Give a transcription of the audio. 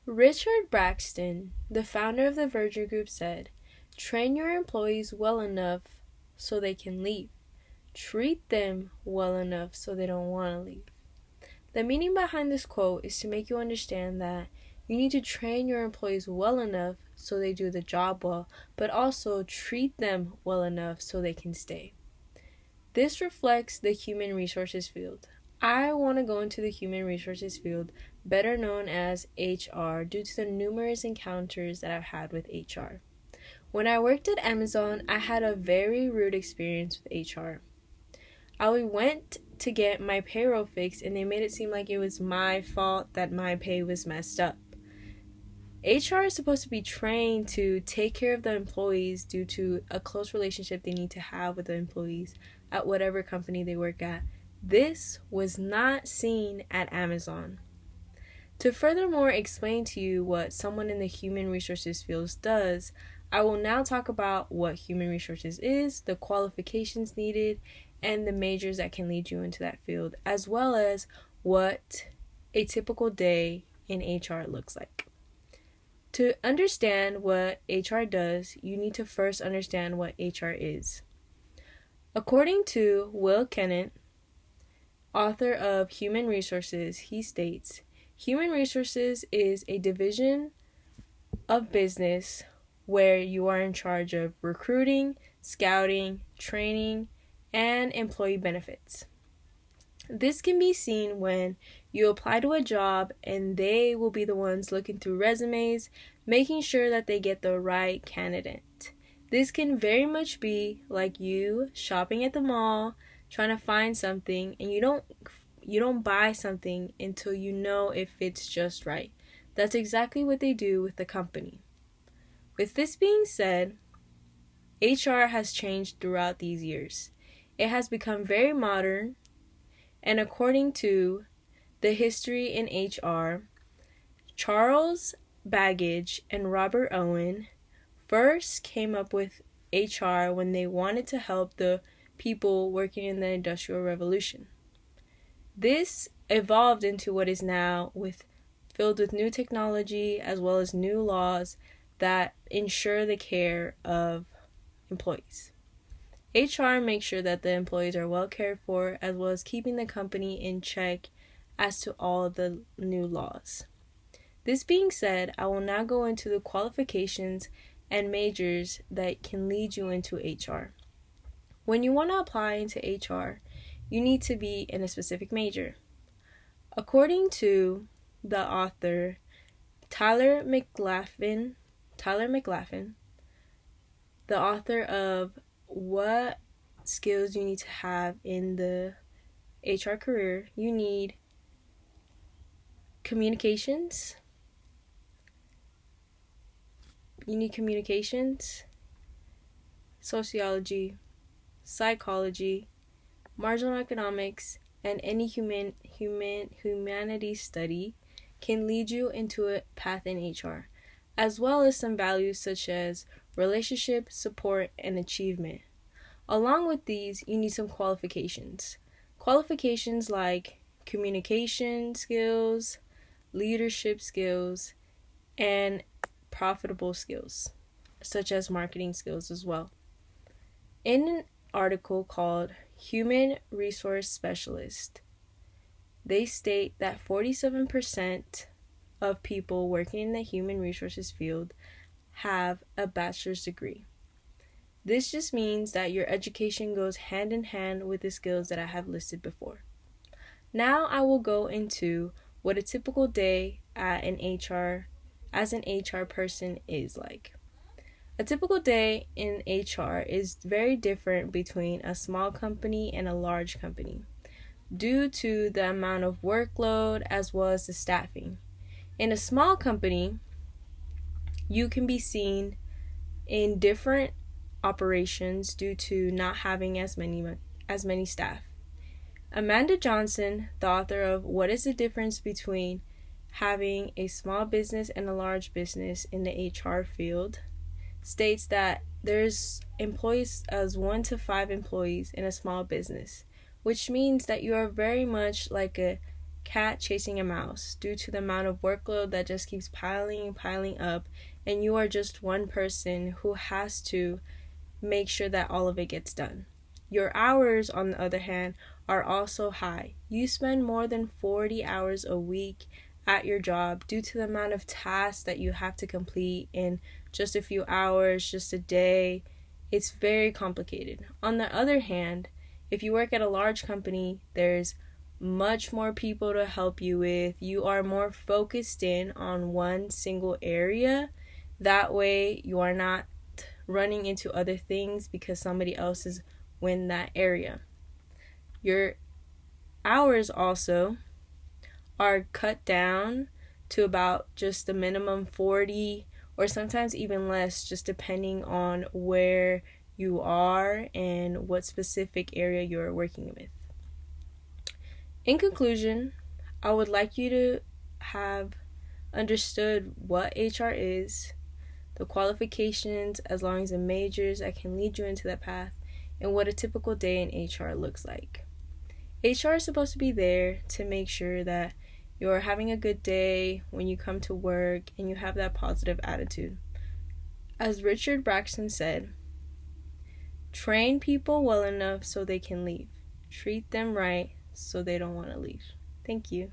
Richard Braxton, the founder of the Virgin Group, said, "Train your employees well enough so they can leave. Treat them well enough so they don't want to leave." The meaning behind this quote is to make you understand that you need to train your employees well enough so they do the job well, but also treat them well enough so they can stay. This reflects the human resources field. I want to go into the human resources field, better known as HR, due to the numerous encounters that I've had with HR. When I worked at Amazon, I had a very rude experience with HR. I went to get my payroll fixed and they made it seem like it was my fault that my pay was messed up. HR is supposed to be trained to take care of the employees due to a close relationship they need to have with the employees at whatever company they work at. This was not seen at Amazon. To furthermore explain to you what someone in the human resources field does, I will now talk about what human resources is, the qualifications needed, and the majors that can lead you into that field, as well as what a typical day in HR looks like. To understand what HR does, you need to first understand what HR is. According to Will Kennett, author of Human Resources, he states, "Human resources is a division of business where you are in charge of recruiting, scouting, training, and employee benefits. This can be seen when you apply to a job and they will be the ones looking through resumes, making sure that they get the right candidate. This can very much be like you shopping at the mall, trying to find something, and you don't buy something until you know if it's just right. That's exactly what they do with the company. With this being said, HR has changed throughout these years. It has become very modern, and according to the history in HR, Charles Babbage and Robert Owen first came up with HR when they wanted to help the people working in the Industrial Revolution. This evolved into what is now filled with new technology as well as new laws that ensure the care of employees. HR makes sure that the employees are well cared for, as well as keeping the company in check as to all of the new laws. This being said, I will now go into the qualifications and majors that can lead you into HR. When you want to apply into HR, you need to be in a specific major. According to the author Tyler McLaughlin, the author of What Skills You Need to Have in the HR Career, you need communications. Sociology, psychology, marginal economics, and any humanities study can lead you into a path in HR, as well as some values such as relationship, support, and achievement. Along with these, you need some qualifications. Qualifications like communication skills, leadership skills, and profitable skills, such as marketing skills as well. In an article called Human Resource Specialist, they state that 47% of people working in the human resources field have a bachelor's degree. This just means that your education goes hand in hand with the skills that I have listed before. Now I will go into what a typical day as an HR person is like. A typical day in HR is very different between a small company and a large company due to the amount of workload as well as the staffing. In a small company, you can be seen in different operations due to not having as many staff. Amanda Johnson, the author of What is the Difference Between Having a Small Business and a Large Business in the HR Field, states that there's employees as 1 to 5 employees in a small business, which means that you are very much like a cat chasing a mouse due to the amount of workload that just keeps piling up, and you are just one person who has to make sure that all of it gets done. Your hours, on the other hand, are also high. You spend more than 40 hours a week at your job due to the amount of tasks that you have to complete in just a few hours, just a day. It's very complicated. On the other hand, if you work at a large company, there's much more people to help you with. You are more focused in on one single area. That way, you are not running into other things because somebody else is in that area. Your hours also are cut down to about just the minimum 40 or sometimes even less, just depending on where you are and what specific area you're working with. In conclusion, I would like you to have understood what HR is, the qualifications as long as the majors that can lead you into that path, and what a typical day in HR looks like. HR is supposed to be there to make sure that you're having a good day when you come to work and you have that positive attitude. As Richard Braxton said, train people well enough so they can leave. Treat them right so they don't want to leave. Thank you.